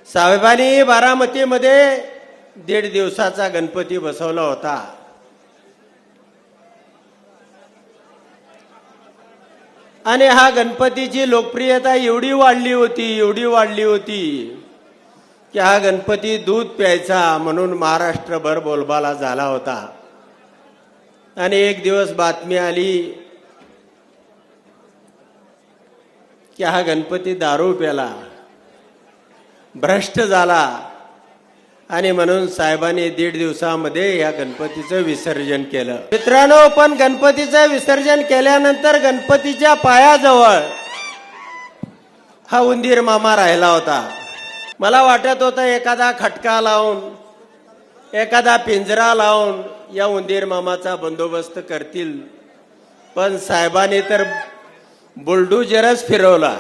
साहेबांनी बारामतीमध्ये 1.5 दिवसाचा गणपती बसवला होता. आणि हा गणपतीची लोकप्रियता एवढी वाढली होती की हा गणपती दूध प्यायचा म्हणून महाराष्ट्रभर बोलबाला झाला होता. आणि एक दिवस बातमी आली की हा गणपती दारू प्याला, भ्रष्ट झाला. आणि म्हणून साहेबांनी 1.5 दिवसामध्ये या गणपतीचं विसर्जन केलं. मित्रांनो, पण गणपतीचं विसर्जन केल्यानंतर गणपतीच्या पायाजवळ हा उंदीर मामा राहिला होता. मला वाटत होतं एखादा खटका लावून, एखादा पिंजरा लावून या उंदीर मामाचा बंदोबस्त करतील. पण साहेबांनी तर बुलडोझरच फिरवला.